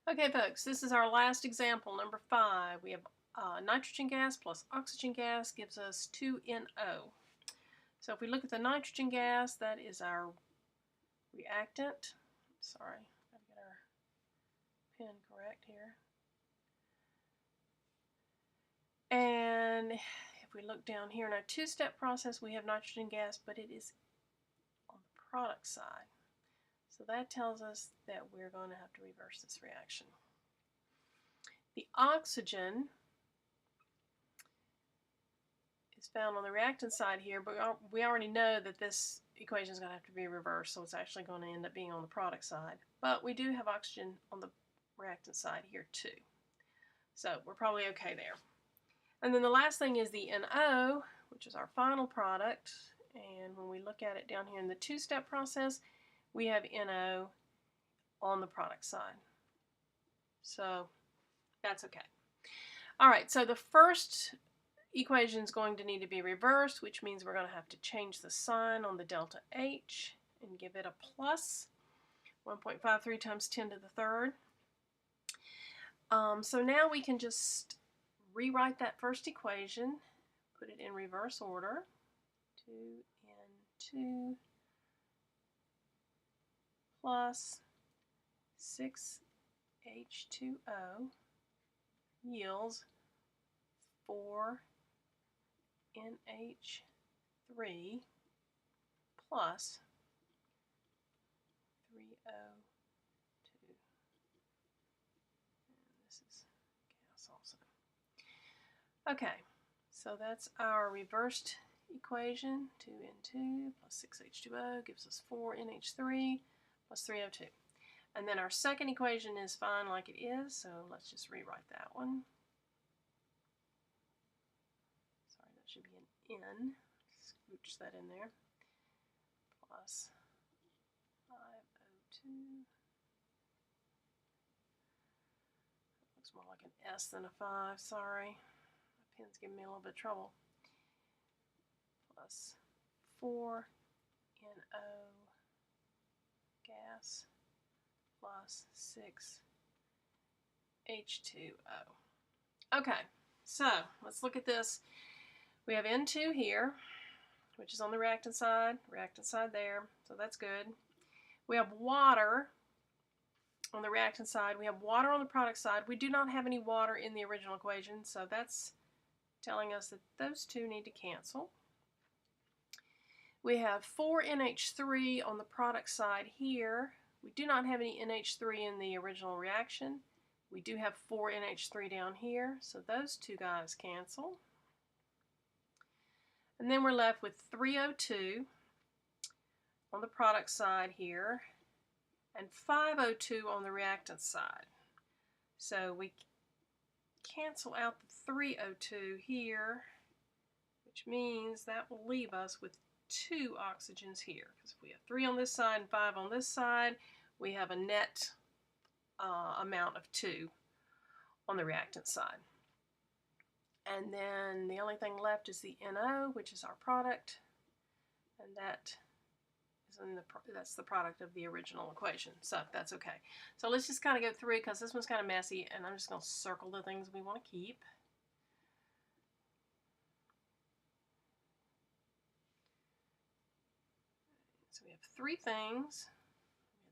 Okay, folks, this is our last example, number 5. We have nitrogen gas plus oxygen gas gives us 2NO. So if we look at the nitrogen gas, that is our reactant. Sorry, I've got to get our pen correct here. And if we look down here in our two-step process, we have nitrogen gas, but it is on the product side. So that tells us that we're going to have to reverse this reaction. The oxygen is found on the reactant side here, but we already know that this equation is going to have to be reversed, so it's actually going to end up being on the product side. But we do have oxygen on the reactant side here too. So we're probably okay there. And then the last thing is the NO, which is our final product. And when we look at it down here in the two-step process, we have NO on the product side. So that's okay. All right, so the first equation is going to need to be reversed, which means we're going to have to change the sign on the delta H and give it a plus 1.53 times 10 to the third. So now we can just rewrite that first equation, put it in reverse order. 2N2 plus 6H2O yields 4NH3 plus 3O2. And this is gas also. Okay, so that's our reversed equation. 2N2 plus 6H2O gives us 4NH3 plus 3O2. And then our second equation is fine like it is, so let's just rewrite that one. Sorry, that should be an N. Scooch that in there. Plus 5O2. Looks more like an S than a 5, sorry. My pen's giving me a little bit of trouble. Plus 4NO gas plus 6H2O. Okay, so let's look at this. We have N2 here, which is on the reactant side there, so that's good. We have water on the reactant side. We have water on the product side. We do not have any water in the original equation, so that's telling us that those two need to cancel. We have 4NH3 on the product side here. We do not have any NH3 in the original reaction. We do have 4NH3 down here, so those two guys cancel. And then we're left with 3O2 on the product side here and 5O2 on the reactant side. So we cancel out the 3O2 here, which means that will leave us with 2 oxygens here, because if we have 3 on this side and 5 on this side, we have a net amount of 2 on the reactant side. And then the only thing left is the NO, which is our product, and that is that's the product of the original equation, so that's okay. So let's just kind of go through because this one's kind of messy, and I'm just going to circle the things we want to keep. So we have 3 things.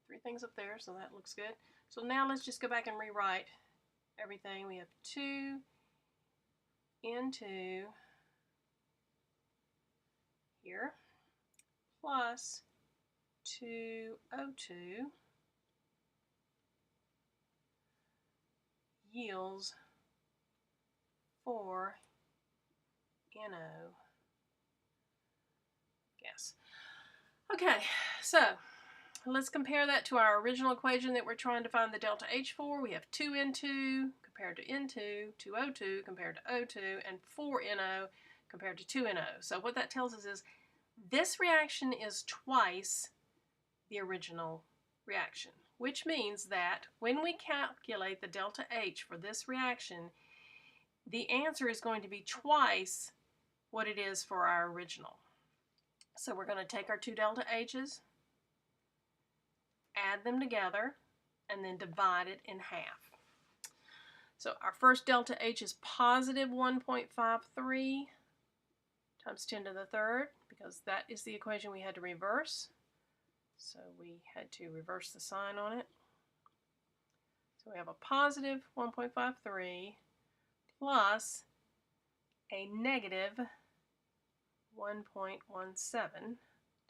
We have 3 things up there, so that looks good. So now let's just go back and rewrite everything. We have 2N2 here plus 2O2 yields 4NO gas. Okay, so let's compare that to our original equation that we're trying to find the delta H for. We have 2N2 compared to N2, 2O2 compared to O2, and 4NO compared to 2NO. So what that tells us is this reaction is twice the original reaction, which means that when we calculate the delta H for this reaction, the answer is going to be twice what it is for our original. So we're going to take our 2 delta H's, add them together, and then divide it in half. So our first delta H is positive 1.53 times 10 to the third, because that is the equation we had to reverse. So we had to reverse the sign on it. So we have a positive 1.53 plus a negative 1.17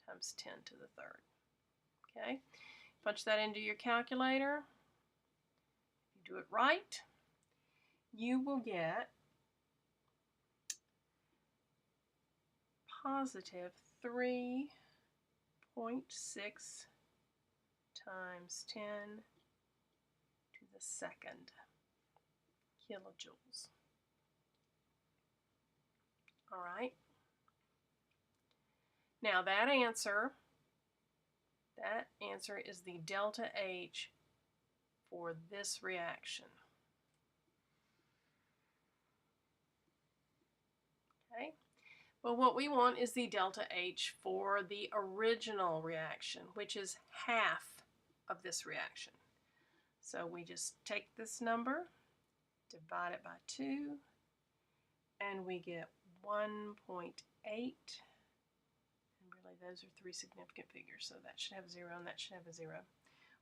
times 10 to the third. Okay, punch that into your calculator. If you do it right, you will get positive 3.6 times 10 to the second kilojoules. All right. Now that answer is the delta H for this reaction. Okay. Well, what we want is the delta H for the original reaction, which is half of this reaction. So we just take this number, divide it by 2, and we get 1.8. And really, those are three significant figures, so that should have a 0 and that should have a 0.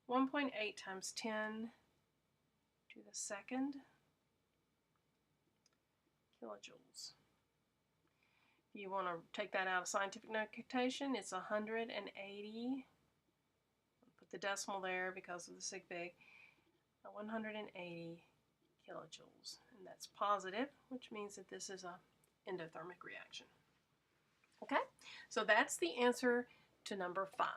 1.8 times 10 to the second kilojoules. If you want to take that out of scientific notation, it's 180. Put the decimal there because of the sig fig. 180 kilojoules, and that's positive, which means that this is a endothermic reaction. Okay, so that's the answer to number 5.